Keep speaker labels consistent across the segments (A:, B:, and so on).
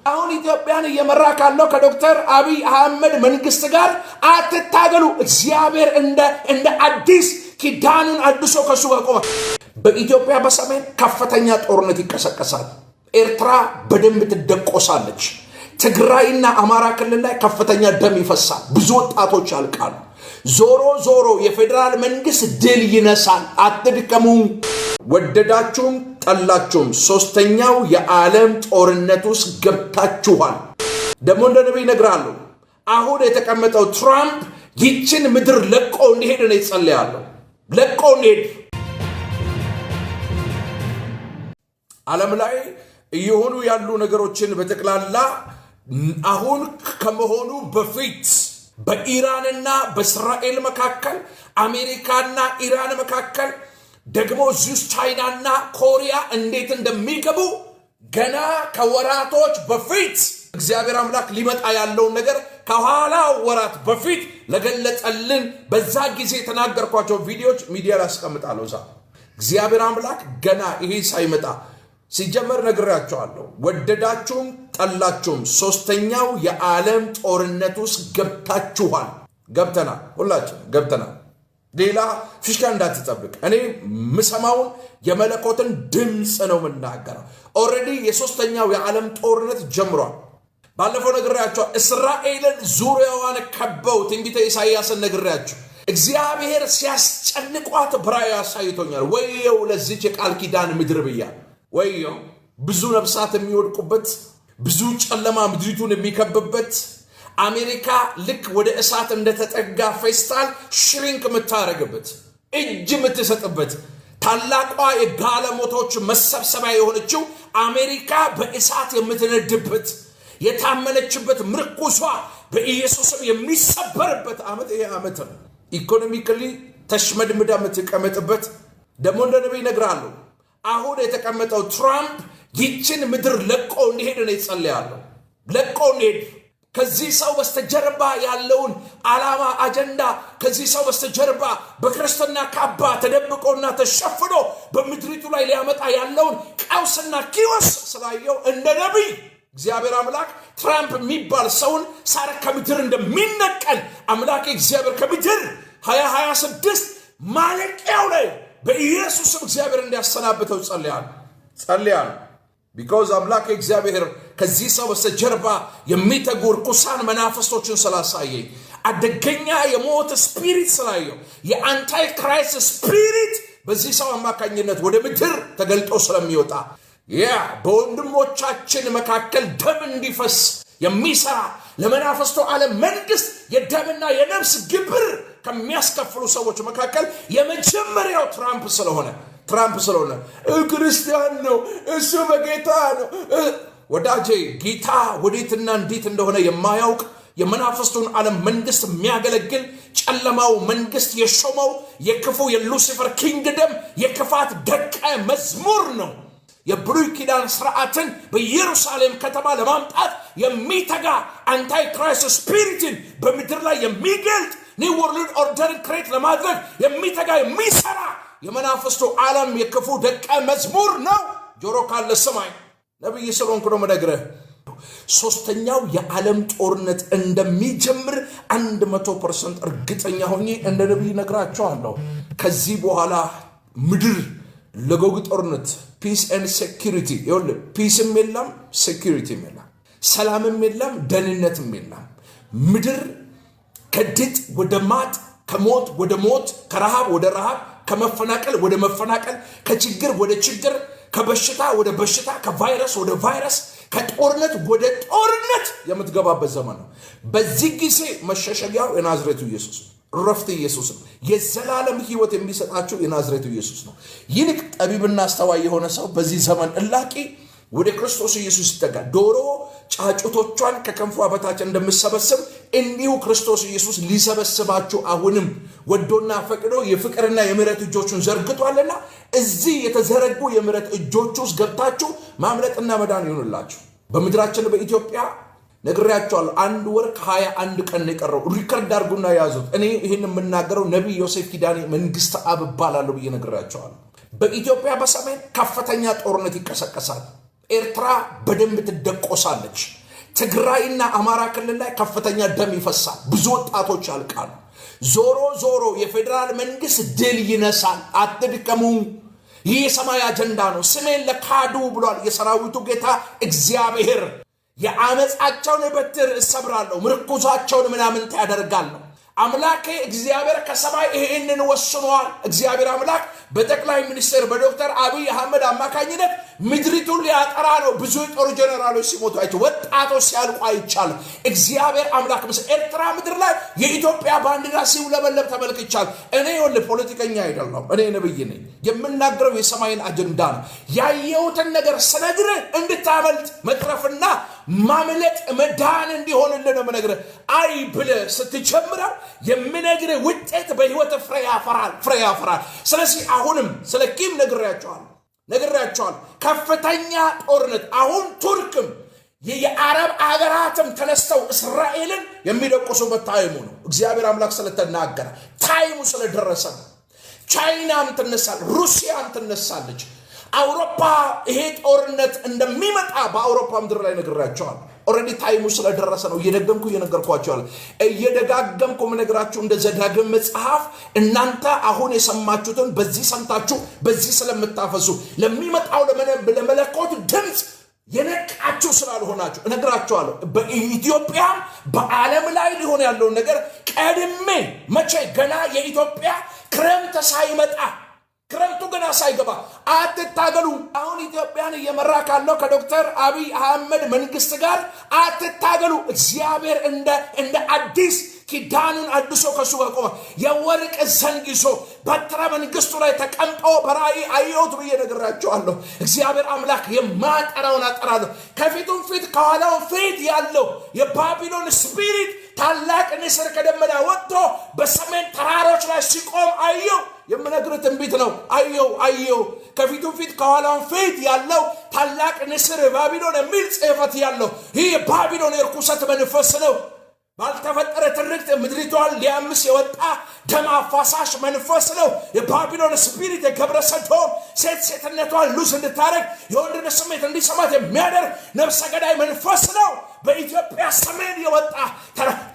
A: አሁን ኢትዮጵያን እየመራ ካለው ከዶክተር አብይ አህመድ መንግስት ጋር አትታገሉ። እግዚአብሔር እንደ አዲስ ኪዳኑን አድሶ ከሱ ጋር ቆመ። በኢትዮጵያ በሰሜን ከፍተኛ ጦርነት ይቀሰቀሳል። ኤርትራ በደንብ ትደቆሳለች። ትግራይና አማራ ክልል ላይ ከፍተኛ ደም ይፈሳል። ብዙ ወጣቶች ያልቃሉ። ዞሮ የፌደራል መንግስት ድል ይነሳል። አትድከሙ። ወደዳችሁም ጠላችሁም ሶስተኛው የዓለም ጦርነት ውስጥ ገብታችኋል። ደግሞ እንደ ነብይ ነግራለሁ። አሁን የተቀመጠው ትራምፕ ይችን ምድር ለቆ እንዲሄድ ነው ይጸልያለሁ። ለቆ እንዲሄድ ዓለም ላይ እየሆኑ ያሉ ነገሮችን በተክላላ አሁን ከመሆኑ በፊት በኢራንና በእስራኤል መካከል አሜሪካና ኢራን መካከል ደግሞ ዙስ ቻይናና ኮሪያ እንዴት እንደሚገቡ ገና ከወራቶች በፊት እግዚአብሔር አምላክ ሊመጣ ያለው ነገር ከኋላ ወራት በፊት ለገለጸልን በዛ ጊዜ ተናገርኳቸው ቪዲዮዎች ሚዲያ ላይ አስቀምጣለሁ። እግዚአብሔር አምላክ ገና ይሄ ሳይመጣ ሲጀመር ነግራቸዋለሁ። ወደዳችሁም ጠላችሁም ሶስተኛው የዓለም ጦርነት ውስጥ ገብታችኋል። ገብተናል። ሁላችን ገብተናል። ሌላ ፊሽካ እንዳትጠብቅ። እኔ ምሰማውን የመለኮትን ድምፅ ነው የምናገረው። ኦልሬዲ የሶስተኛው የዓለም ጦርነት ጀምሯል። ባለፈው ነግሬያቸው እስራኤልን ዙሪያዋን ከበው ትንቢተ ኢሳይያስን ነግሬያቸው እግዚአብሔር ሲያስጨንቋት ብራይ ያሳይቶኛል። ወየው ለዚች የቃል ኪዳን ምድር ብያል። ወየው ብዙ ነፍሳት የሚወድቁበት፣ ብዙ ጨለማ ምድሪቱን የሚከብበት፣ አሜሪካ ልክ ወደ እሳት እንደተጠጋ ፌስታል ሽሪንክ የምታረግበት፣ እጅ የምትሰጥበት፣ ታላቋ የጋለሞቶች መሰብሰቢያ የሆነችው አሜሪካ በእሳት የምትነድበት፣ የታመነችበት ምርኩሷ በኢየሱስም የሚሰበርበት ዓመት ይሄ ዓመት ነው። ኢኮኖሚካሊ ተሽመድምዳ የምትቀመጥበት። ደግሞ እንደ ነብይ ነግራለሁ። አሁን የተቀመጠው ትራምፕ ይችን ምድር ለቆ እንዲሄድ ነው ይጸልያለሁ። ለቆ እንዲሄድ ከዚህ ሰው በስተጀርባ ያለውን ዓላማ አጀንዳ፣ ከዚህ ሰው በስተጀርባ በክርስትና ካባ ተደብቆና ተሸፍኖ በምድሪቱ ላይ ሊያመጣ ያለውን ቀውስና ኪዮስ ስላየው እንደ ነብይ እግዚአብሔር አምላክ ትራምፕ የሚባል ሰውን ሳር ከምድር እንደሚነቀል አምላክ እግዚአብሔር ከምድር 2026 ማለቂያው ላይ በኢየሱስም እግዚአብሔር እንዲያሰናብተው ጸልያለሁ። ቢኮዝ አምላክ እግዚአብሔር ከዚህ ሰው በስተጀርባ የሚተጉ ርኩሳን መናፍስቶችን ስላሳየኝ፣ አደገኛ የሞት ስፒሪት ስላየው፣ የአንታይ ክራይስት ስፒሪት በዚህ ሰው አማካኝነት ወደ ምድር ተገልጦ ስለሚወጣ በወንድሞቻችን መካከል ደም እንዲፈስ የሚሰራ ለመናፍስቱ ዓለም መንግስት የደምና የነፍስ ግብር ከሚያስከፍሉ ሰዎች መካከል የመጀመሪያው ትራምፕ ስለሆነ ክርስቲያን ነው፣ እሱ በጌታ ነው። ወዳጄ ጌታ ወዴትና እንዴት እንደሆነ የማያውቅ የመናፍስቱን ዓለም መንግስት የሚያገለግል ጨለማው መንግስት የሾመው የክፉ የሉሲፈር ኪንግደም የክፋት ደቀ መዝሙር ነው። የብሉይ ኪዳን ስርዓትን በኢየሩሳሌም ከተማ ለማምጣት የሚተጋ አንታይ ክራይስት ስፒሪትን በምድር ላይ የሚገልጥ ኒው ወርልድ ኦርደርን ክሬት ለማድረግ የሚተጋ የሚሰራ የመናፍስቱ ዓለም የክፉ ደቀ መዝሙር ነው። ጆሮ ካለ ሰማይ። ነብይ ስለሆንኩ ነው መነግርህ። ሶስተኛው የዓለም ጦርነት እንደሚጀምር 100% እርግጠኛ ሆኜ እንደ ነብይ ነግራቸዋለሁ። ከዚህ በኋላ ምድር ለጎግ ጦርነት ፒስ ኤንድ ሴኩሪቲ ይኸውልህ፣ ፒስም የለም ሴኩሪቲም የለም፣ ሰላምም የለም ደህንነትም የለም። ምድር ከድጥ ወደ ማጥ፣ ከሞት ወደ ሞት፣ ከረሃብ ወደ ረሃብ፣ ከመፈናቀል ወደ መፈናቀል፣ ከችግር ወደ ችግር፣ ከበሽታ ወደ በሽታ፣ ከቫይረስ ወደ ቫይረስ፣ ከጦርነት ወደ ጦርነት የምትገባበት ዘመን ነው። በዚህ ጊዜ መሸሸጊያው የናዝሬቱ ኢየሱስ ነው። ረፍት ኢየሱስ ነው። የዘላለም ሕይወት የሚሰጣቸው የናዝሬቱ ኢየሱስ ነው። ይልቅ ጠቢብና አስተዋይ የሆነ ሰው በዚህ ዘመን እላቂ ወደ ክርስቶስ ኢየሱስ ይጠጋል። ዶሮ ጫጩቶቿን ከከንፏ በታች እንደምሰበስብ እንዲሁ ክርስቶስ ኢየሱስ ሊሰበስባችሁ አሁንም ወዶና ፈቅዶ የፍቅርና የምሕረት እጆቹን ዘርግቷልና እዚህ የተዘረጉ የምሕረት እጆቹ ውስጥ ገብታችሁ ማምለጥና መዳን ይሆንላችሁ። በምድራችን በኢትዮጵያ ነግሬያቸዋለሁ። 1 ወር ከ21 ቀን የቀረው ሪከርድ አድርጉና ያዙት። እኔ ይህን የምናገረው ነቢይ ዮሴፍ ኪዳኔ መንግስት አብ እባላለሁ ብዬ ነግሬያቸዋለሁ። በኢትዮጵያ በሰሜን ከፍተኛ ጦርነት ይቀሰቀሳል። ኤርትራ በደም ትደቆሳለች። ትግራይና አማራ ክልል ላይ ከፍተኛ ደም ይፈሳል። ብዙ ወጣቶች ያልቃሉ። ዞሮ ዞሮ የፌደራል መንግስት ድል ይነሳል። አትድከሙ። ይህ የሰማይ አጀንዳ ነው። ስሜን ለካዱ ብሏል የሰራዊቱ ጌታ እግዚአብሔር። የአመፃቸውን በትር እሰብራለሁ፣ ምርኩዛቸውን ምናምንት ያደርጋለሁ። አምላኬ እግዚአብሔር ከሰማይ ይሄንን ወስኗል። እግዚአብሔር አምላክ በጠቅላይ ሚኒስትር በዶክተር አብይ አህመድ አማካኝነት ምድሪቱን ሊያጠራ ነው። ብዙ ጦር ጀነራሎች ሲሞቱ አይቻል፣ ወጣቶች ሲያልቁ አይቻል። እግዚአብሔር አምላክ ኤርትራ ምድር ላይ የኢትዮጵያ ባንዲራ ሲውለበለብ ተመልክቻል። እኔ ፖለቲከኛ አይደለም፣ እኔ ነብይ ነኝ። የምናገረው የሰማይን አጀንዳ ነው። ያየሁትን ነገር ስነግርህ እንድታመልጥ መትረፍና ማምለጥ መዳን እንዲሆንልን ነው የምነግርህ። አይ ብለህ ስትጀምረው የምነግርህ ውጤት በህይወት ፍሬ ያፈራል። ስለዚህ አሁንም ስለ ኪም ነግሬያቸዋለሁ። ከፍተኛ ጦርነት አሁን ቱርክም የአረብ አገራትም ተነስተው እስራኤልን የሚደቁሱበት ታይሙ ነው። እግዚአብሔር አምላክ ስለተናገረ ታይሙ ስለደረሰ ነው። ቻይናም ትነሳለች፣ ሩሲያም ትነሳለች። አውሮፓ ይሄ ጦርነት እንደሚመጣ በአውሮፓ ምድር ላይ ነግሬያቸዋለሁ። ኦሬዲ ታይሙ ስለደረሰ ነው እየነገርኳቸዋለሁ። እየደጋገምኩ የምነግራችሁ እንደ ዘዳግም መጽሐፍ እናንተ አሁን የሰማችሁትን በዚህ ሰምታችሁ በዚህ ስለምታፈሱ ለሚመጣው ለመለኮት ድምፅ የነቃችሁ ስላልሆናችሁ እነግራችኋለሁ። በኢትዮጵያ በዓለም ላይ ሊሆን ያለውን ነገር ቀድሜ መቼ ገና የኢትዮጵያ ክረምት ሳይመጣ ክረምቱ ገና ሳይገባ አትታገሉ። አሁን ኢትዮጵያን እየመራ ካለው ከዶክተር አብይ አህመድ መንግስት ጋር አትታገሉ። እግዚአብሔር እንደ አዲስ ኪዳኑን አድሶ ከሱ ጋር ቆመ። የወርቅ ዘንግ ይዞ በትረ መንግስቱ ላይ ተቀምጦ በራእይ አየሁት ብዬ ነግራቸዋለሁ። እግዚአብሔር አምላክ የማጠራውን አጠራለሁ። ከፊቱም ፊት ከኋላው ፊት ያለው የባቢሎን ስፒሪት ታላቅ ንስር ከደመና ወጥቶ በሰሜን ተራሮች ላይ ሲቆም አየሁ። የምነግርህ ትንቢት ነው። አየሁ። ከፊቱ ፊት ከኋላው ፊት ያለው ታላቅ ንስር ባቢሎን የሚል ጽሕፈት ያለው ይህ የባቢሎን የርኩሰት መንፈስ ነው። ባልተፈጠረ ትርክት ምድሪቷን ሊያምስ የወጣ ደም አፋሳሽ መንፈስ ነው። የባቢሎን ስፒሪት የገብረ ሰዶም ሴትነቷን ሉስ እንድታረግ የወንድነት ስሜት እንዲሰማት የሚያደርግ ነፍሰ ገዳይ መንፈስ ነው። በኢትዮጵያ ሰሜን የወጣ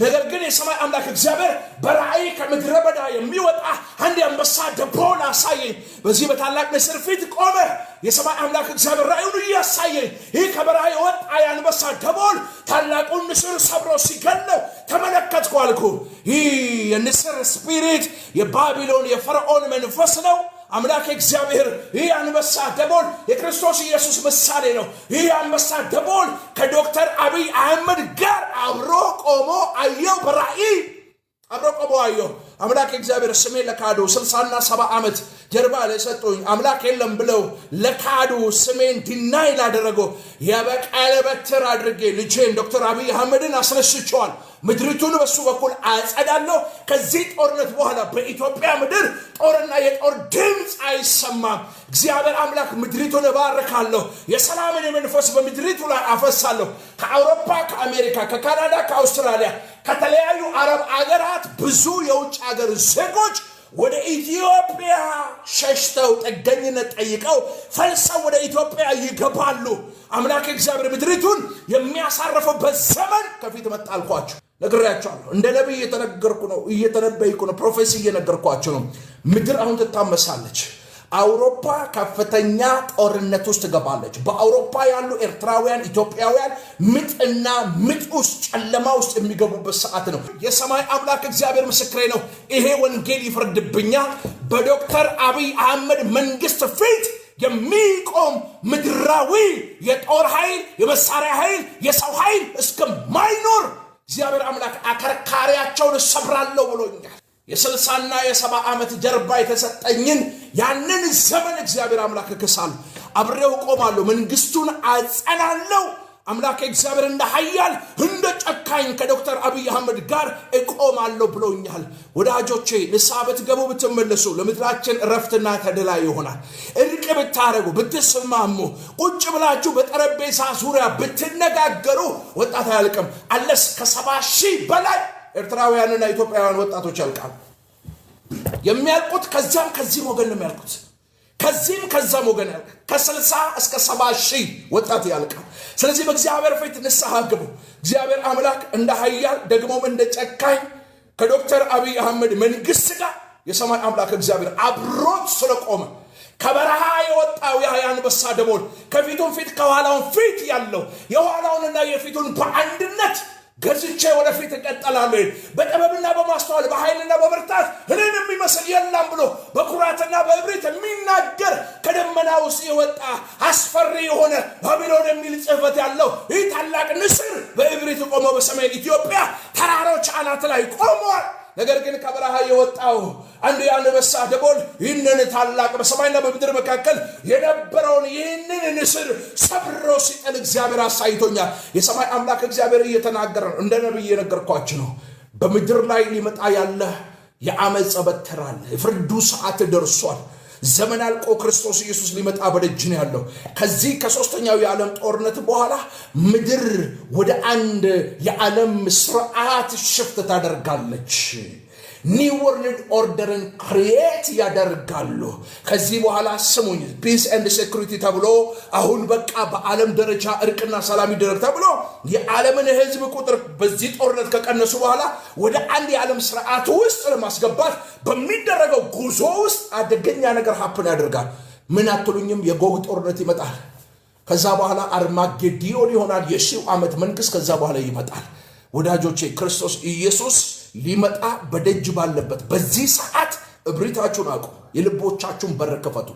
A: ነገር ግን የሰማይ አምላክ እግዚአብሔር በራእይ ከምድረ በዳ የሚወጣ አንድ አንበሳ ደቦል አሳየኝ። በዚህ በታላቅ ንስር ፊት ቆመ። የሰማይ አምላክ እግዚአብሔር ራእዩን እያሳየኝ ይህ ከበረሃ የወጣ የአንበሳ ደቦል ታላቁን ንስር ሰብሮ ሲገለው ተመለከትኩ አልኩ። ይህ የንስር ስፒሪት የባቢሎን የፈርዖን መንፈስ ነው። አምላክ እግዚአብሔር ይህ አንበሳ ደቦል የክርስቶስ ኢየሱስ ምሳሌ ነው። ይህ አንበሳ ደቦል ከዶክተር አብይ አህመድ ጋር አብሮ ቆሞ አየው። በራእይ አብሮ ቆሞ አየው። አምላክ እግዚአብሔር ስሜ ለካዱ 60 እና 70 ዓመት ጀርባ ለሰጡኝ አምላክ የለም ብለው ለካዱ ስሜን ዲናይ ላደረገው የበቀለ በትር አድርጌ ልጄን ዶክተር አብይ አህመድን አስነስቼዋል። ምድሪቱን በሱ በኩል አጸዳለሁ። ከዚህ ጦርነት በኋላ በኢትዮጵያ ምድር ጦርና የጦር ድምፅ አይሰማም። እግዚአብሔር አምላክ ምድሪቱን እባርካለሁ። የሰላምን መንፈስ በምድሪቱ ላይ አፈሳለሁ። ከአውሮፓ፣ ከአሜሪካ፣ ከካናዳ፣ ከአውስትራሊያ፣ ከተለያዩ አረብ አገራት ብዙ የውጭ አገር ዜጎች ወደ ኢትዮጵያ ሸሽተው ጥገኝነት ጠይቀው ፈልሰው ወደ ኢትዮጵያ ይገባሉ። አምላክ እግዚአብሔር ምድሪቱን የሚያሳርፍበት ዘመን ከፊት መጣልኳቸው። ነግሬያቸዋለሁ። እንደ ነብይ እየተነበይኩ ነው። ፕሮፌሲ እየነገርኳቸው ነው። ምድር አሁን ትታመሳለች። አውሮፓ ከፍተኛ ጦርነት ውስጥ ትገባለች። በአውሮፓ ያሉ ኤርትራውያን፣ ኢትዮጵያውያን ምጥና ምጥ ውስጥ ጨለማ ውስጥ የሚገቡበት ሰዓት ነው። የሰማይ አምላክ እግዚአብሔር ምስክሬ ነው። ይሄ ወንጌል ይፈርድብኛል። በዶክተር አብይ አህመድ መንግስት ፊት የሚቆም ምድራዊ የጦር ኃይል፣ የመሳሪያ ኃይል፣ የሰው ኃይል እስከማይኖር እግዚአብሔር አምላክ አከርካሪያቸውን ሰብራለሁ ብሎኛል። የ60 እና የ70 ዓመት ጀርባ የተሰጠኝን ያንን ዘመን እግዚአብሔር አምላክ እክሳለሁ። አብሬው ቆማለሁ። መንግስቱን አጸናለሁ። አምላክ እግዚአብሔር እንደ ኃያል እንደ ጨካኝ ከዶክተር አብይ አህመድ ጋር እቆማለሁ ብሎኛል። ወዳጆቼ ንስሐ ብትገቡ ብትመለሱ ለምድራችን እረፍትና ተድላ ይሆናል። እርቅ ብታረጉ ብትስማሙ ቁጭ ብላችሁ በጠረጴዛ ዙሪያ ብትነጋገሩ ወጣት አያልቅም። አለስ ከ70,000 በላይ ኤርትራውያንና ኢትዮጵያውያን ወጣቶች ያልቃሉ። የሚያልቁት ከዛም ከዚህ ወገን ነው የሚያልቁት። ከዚህም ከዛም ወገን ከ60 እስከ 70 ሺህ ወጣት ያልቃል። ስለዚህ በእግዚአብሔር ፊት ንስሐ ግቡ። እግዚአብሔር አምላክ እንደ ኃያል ደግሞም እንደ ጨካኝ ከዶክተር አብይ አህመድ መንግስት ጋር የሰማይ አምላክ እግዚአብሔር አብሮት ስለቆመ ከበረሃ የወጣው ያ አንበሳ ደቦል ከፊቱን ፊት ከኋላውን ፊት ያለው የኋላውንና የፊቱን በአንድነት ገዝቼ ወደፊት እቀጥላለሁ በጥበብና በማስተዋል በኃይልና በብርታት እኔን የሚመስል የለም ብሎ በኩራትና በእብሪት የሚናገር ከደመና ውስጥ የወጣ አስፈሪ የሆነ ባቢሎን የሚል ጽሕፈት ያለው ይህ ታላቅ ንስር በእብሪት ቆሞ በሰሜን ኢትዮጵያ ተራሮች አናት ላይ ቆሟል። ነገር ግን ከበረሃ የወጣው አንዱ የአንበሳ ደቦል ይህንን ታላቅ በሰማይና በምድር መካከል የነበረውን ይህንን ንስር ሰብሮ ሲጥል እግዚአብሔር አሳይቶኛል። የሰማይ አምላክ እግዚአብሔር እየተናገረ ነው። እንደ ነብይ እየነገርኳችሁ ነው። በምድር ላይ ሊመጣ ያለ የአመፅ በትር አለ። የፍርዱ ሰዓት ደርሷል። ዘመን አልቆ ክርስቶስ ኢየሱስ ሊመጣ በደጅ ነው ያለው። ከዚህ ከሶስተኛው የዓለም ጦርነት በኋላ ምድር ወደ አንድ የዓለም ስርዓት ሽፍት ታደርጋለች። ኒው ወርልድ ኦርደርን ክሪኤት ያደርጋሉ። ከዚህ በኋላ ስሙኝ ፒስ ኤንድ ሴኩሪቲ ተብሎ አሁን በቃ በዓለም ደረጃ እርቅና ሰላም ይደረግ ተብሎ የዓለምን ሕዝብ ቁጥር በዚህ ጦርነት ከቀነሱ በኋላ ወደ አንድ የዓለም ስርዓት ውስጥ ለማስገባት በሚደረገው ጉዞ ውስጥ አደገኛ ነገር ሀፕን ያደርጋል። ምን አትሉኝም? የጎግ ጦርነት ይመጣል። ከዛ በኋላ አርማጌዲዮን ይሆናል። የሺው ዓመት መንግስት ከዛ በኋላ ይመጣል። ወዳጆቼ ክርስቶስ ኢየሱስ ሊመጣ በደጅ ባለበት በዚህ ሰዓት እብሪታችሁን አቁሙ፣ የልቦቻችሁን በር ክፈቱ።